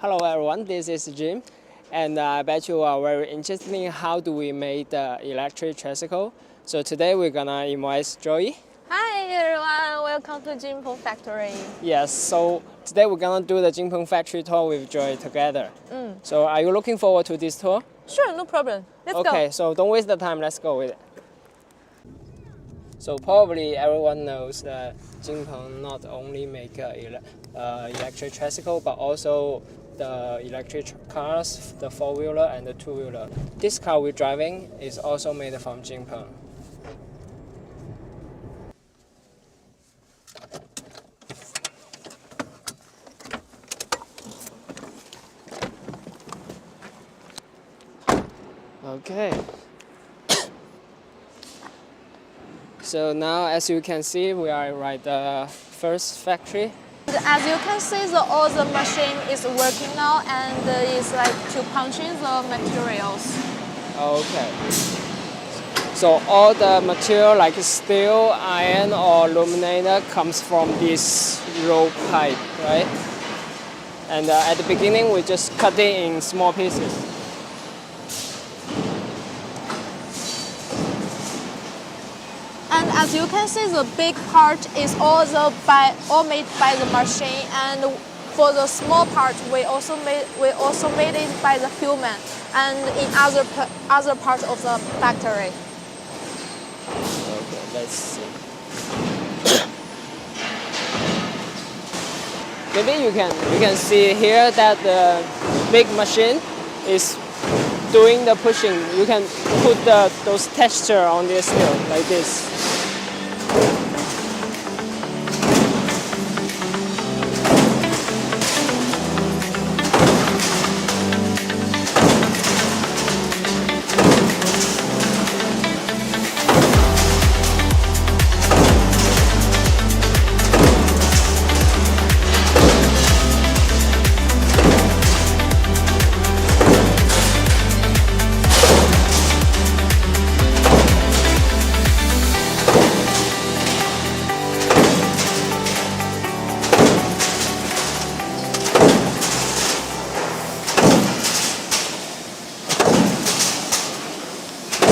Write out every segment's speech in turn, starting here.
Hello everyone, this is Jim, and I bet you are very interested in how do we make the electric tricycle. So today we're gonna invite Joey. Hi everyone, welcome to Jinpeng Factory. Yes, so today we're gonna do the Jinpeng factory tour with Joey together. So are you looking forward to this tour? Sure, no problem. Let's go. Okay, so don't waste the time, let's go with it. So probably everyone knows that Jinpeng not only make electric tricycle, but also the electric cars, the four-wheeler and the two-wheeler. This car we're driving is also made from Jinpeng. Okay. So now, as you can see, we are at the first factory. As you can see, all the machine is working now and it's like to punch in the materials. Okay. So all the material like steel, iron or aluminum comes from this rope pipe, right? And at the beginning, we just cut it in small pieces. And as you can see, the big part is all made by the machine, and for the small part, we also made it by the human, and in other parts of the factory. Okay, let's see. Maybe you can see here that the big machine is doing the pushing. You can put those texture on the steel like this.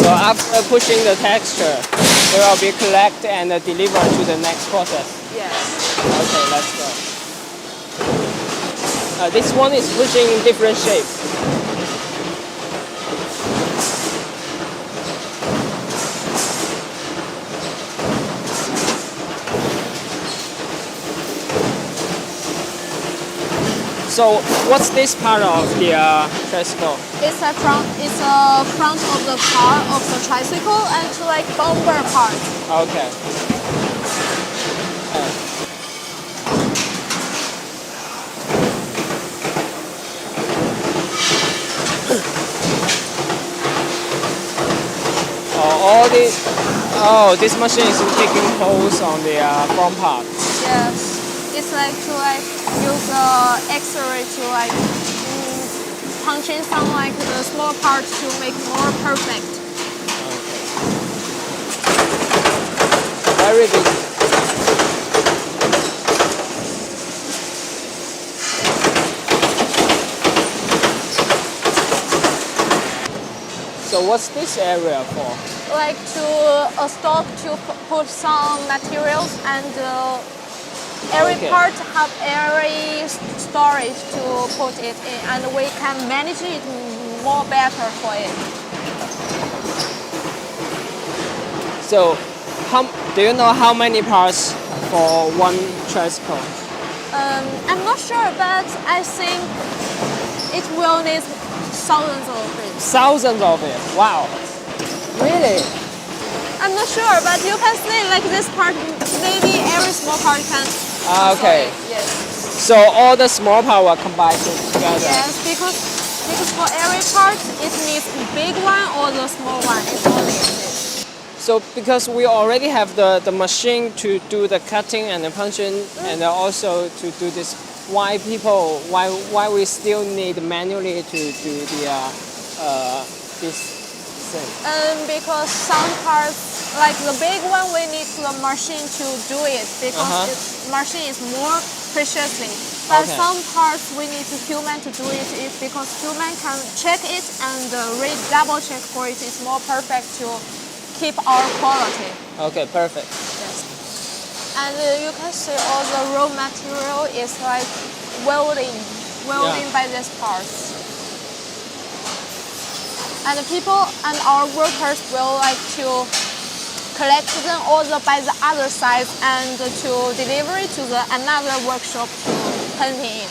So after pushing the texture, it will be collected and delivered to the next process. Yes. Okay, let's go. This one is pushing in different shapes. So what's this part of the tricycle? It's a front of the car of the tricycle and it's like bumper part. Okay. This machine is taking holes on the front part. Yes. It's like to use X-ray to punch in some the small parts to make more perfect. Okay. Very big. So what's this area for? Like to a stock to put some materials and every part have every storage to put it in, and we can manage it more better for it. So, do you know how many parts for one tricycle? I'm not sure, but I think it will need thousands of it. Thousands of it. Wow. Really? I'm not sure, but you can see like this part, maybe every small part can. Okay. Yes. So all the small part will combine together. Yes, because for every part it needs big one or the small one. It's only this. So because we already have the machine to do the cutting and the punching, and also to do this, why we still need manually to do the this thing? Because some parts, like the big one, we need the machine to do it because the machine is more precisely. But Okay. some parts we need to human to do it is because human can check it and double check for it is more perfect to keep our quality. Okay, perfect. Yes. And you can see all the raw material is like welding by these parts. And the people and our workers will like to collect them all by the other side and to deliver it to another workshop to painting it.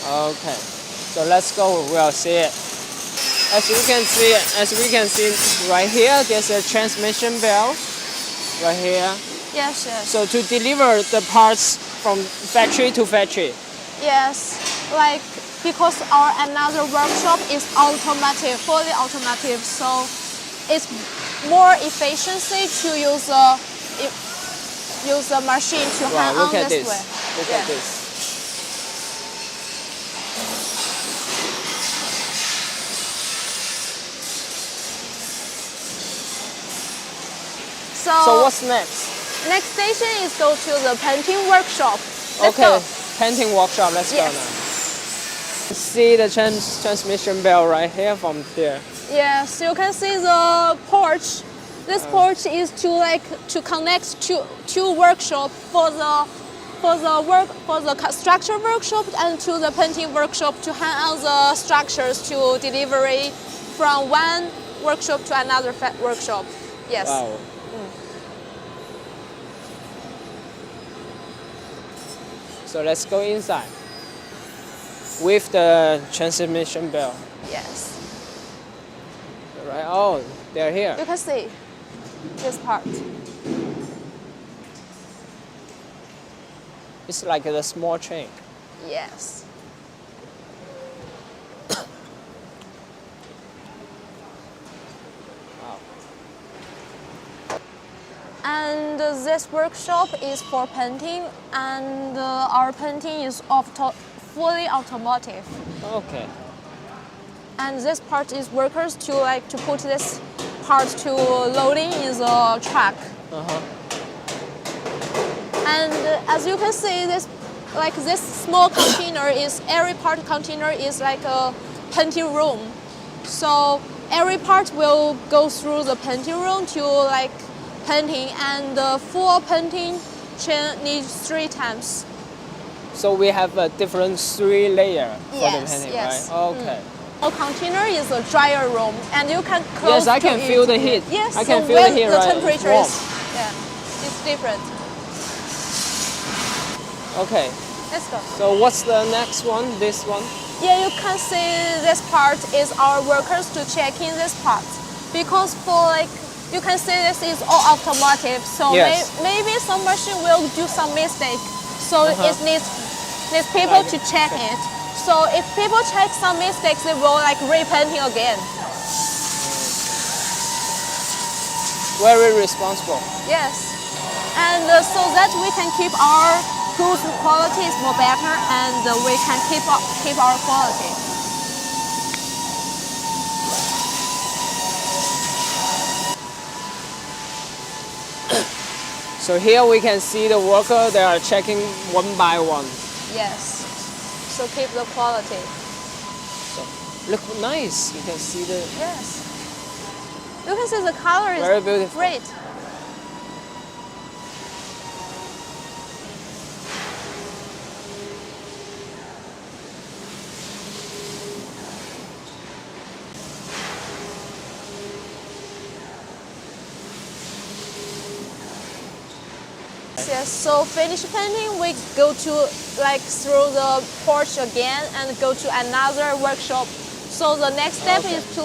Okay, so let's go. We'll see it. As we can see right here, there's a transmission bell right here. Yes, yes. So to deliver the parts from factory to factory. Yes, like because our another workshop is automotive, fully automotive, so it's more efficiency to use the machine to hand on Look at this this. way. Look Yeah. at this. So what's next? Next station is go to the painting workshop. Let's Okay, go. painting workshop. Let's go Yes. now. See the transmission bell right here from there. Yes, you can see the porch. This porch is to connect two workshop for the structure workshop and to the painting workshop to hang on the structures to delivery from one workshop to another workshop. Yes. Wow. So let's go inside with the transmission bell. Yes. Right. Oh, they're here. You can see this part. It's like a small train. Yes. Wow. And this workshop is for painting, and our painting is fully automotive. Okay. And this part is workers to put this part to loading in the truck. And as you can see, this small container is every part container is like a painting room. So every part will go through the painting room to painting, and the full painting chain needs 3 times. So we have a different 3 layer for the Yes, painting, yes. right? Okay. Our container is a dryer room, and you can close. Yes, I can to feel it. the heat. Yes, I can so feel the when heat, the right? temperature It's it's different. Okay. Let's go. So what's the next one? This one? Yeah, you can see this part is our workers to check in this part, because for you can see this is all automotive. So Yes. maybe some machine will do some mistake. So it needs people to check it. So if people check some mistakes, they will repainting again. Very responsible. Yes, and so that we can keep our goods quality is more better, and we can keep our quality. So here we can see the worker, they are checking one by one. Yes, so keep the quality. So look nice. You can see the Yes, you can see the color is very beautiful. great. Yes, so finish painting, we go to through the porch again and go to another workshop. So the next step is to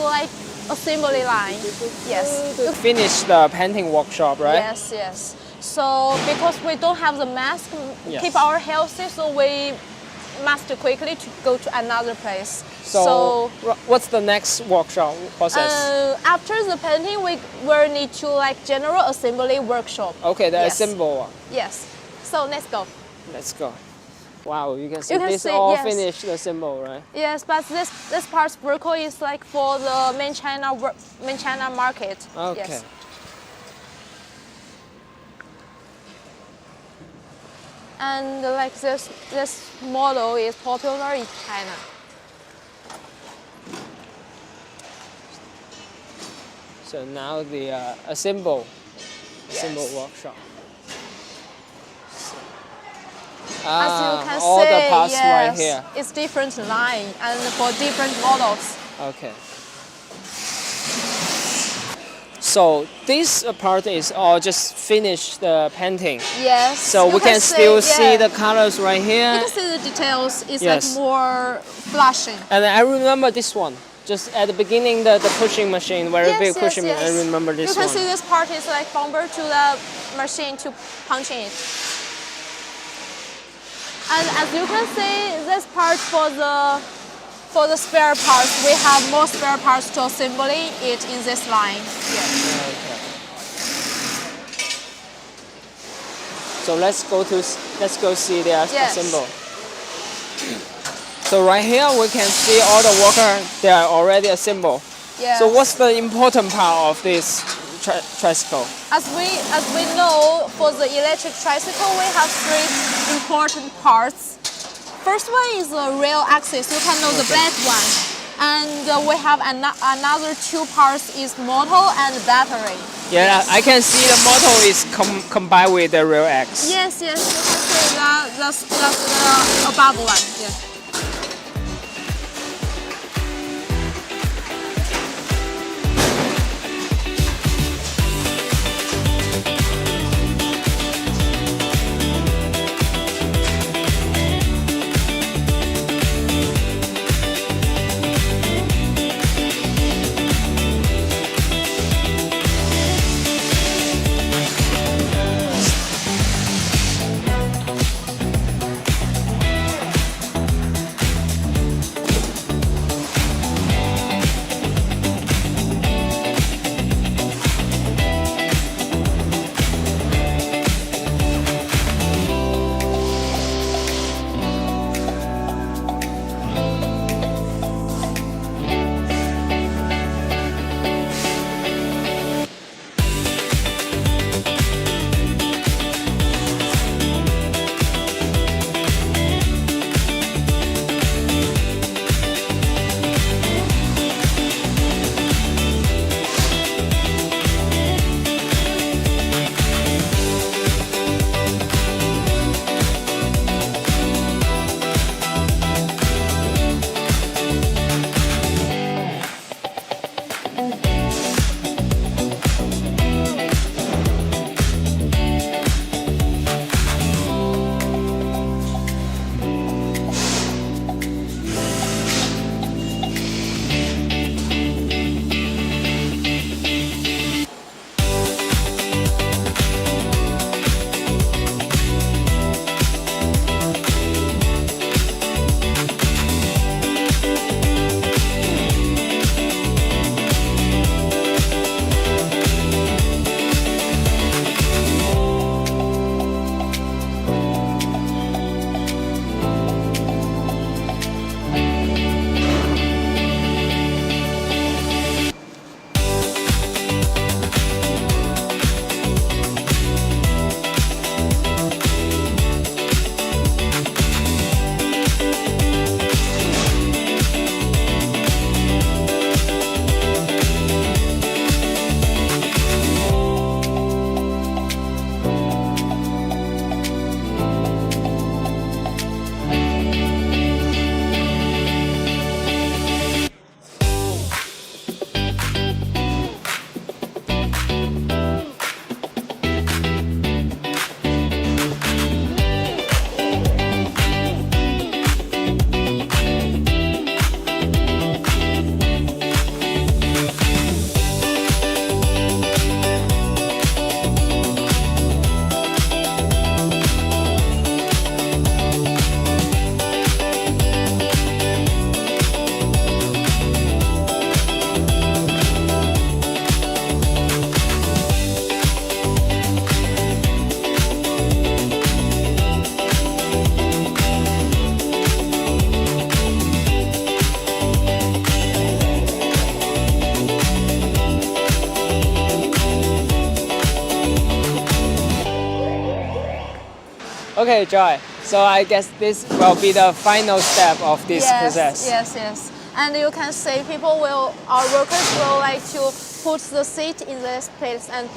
assembly line. Yes. To finish the painting workshop, right? Yes, yes. So because we don't have the mask, Yes. keep our healthy, so we must quickly to go to another place. So what's the next workshop process? After the painting, we will need to general assembly workshop. Okay, the Yes. assemble one. Yes. So let's go. Let's go. Wow, you can see You can this see, all yes. finished the symbol, right? Yes, but this part's vertical is for the main China market. Okay. Yes. And like this model is popular in China. So now the assemble workshop. As you can all see, the parts yes, right here. it's different line and for different models. Okay. So this part is all just finished painting. Yes. So we can still see the colors right here. You can see the details. It's Yes. like more flashing. And I remember this one. Just at the beginning, the pushing machine, very big pushing machine. I remember this one. You can see this part is like bumper to the machine to punching it. And as you can see, this part for the spare parts, we have more spare parts to assembling it in this line. Yes. Okay. So let's go see the assemble. So right here we can see all the workers, they are already assembled. Yes. So what's the important part of this tricycle? As we know, for the electric tricycle, we have 3 important parts. First one is the rail axis. You can know the black one. And we have another 2 parts is motor and battery. Yeah, yes. I can see the motor is combined with the rail axis. Yes, you can see that's the above one. Yes. Okay, Joy. So I guess this will be the final step of this process. Yes. And you can see our workers will like to put the seat in this place, and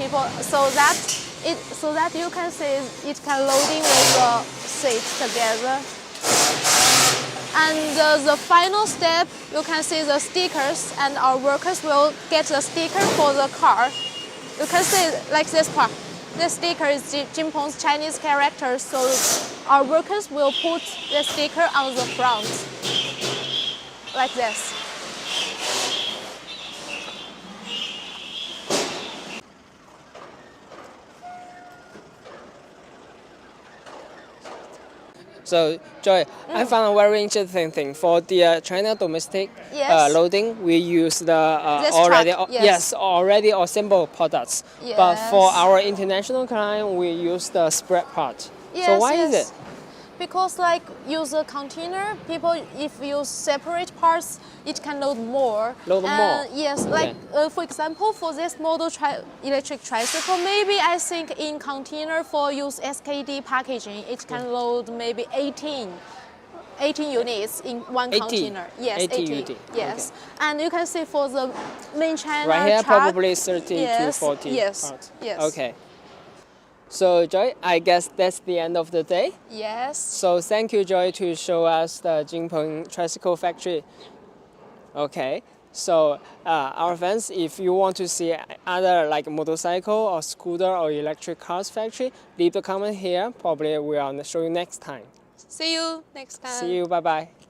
so that you can see it can loading with the seat together. And the final step, you can see the stickers, and our workers will get the sticker for the car. You can see like this part. This sticker is Jinpeng's Chinese character, so our workers will put the sticker on the front, like this. So, Joy, I found a very interesting thing. For the China domestic Yes. loading, we use the This already truck, yes. already assembled products. Yes. But for our international client, we use the spread part. So why is it? Because like use a container, if use separate parts, it can load more. More. Yes, Okay. like for example, for this model electric tricycle, maybe I think in container for use SKD packaging, it can load maybe 18 units in one 80. container. Yes, 80 80. units. Yes, okay. And you can see for the main China Right here, truck, probably 30 to 40 parts. Yes. Okay. So, Joy, I guess that's the end of the day. Yes. So thank you, Joy, to show us the Jinpeng Tricycle Factory. Okay, so our fans, if you want to see other like motorcycle or scooter or electric cars factory, leave the comment here. Probably we will show you next time. See you next time. See you, bye-bye.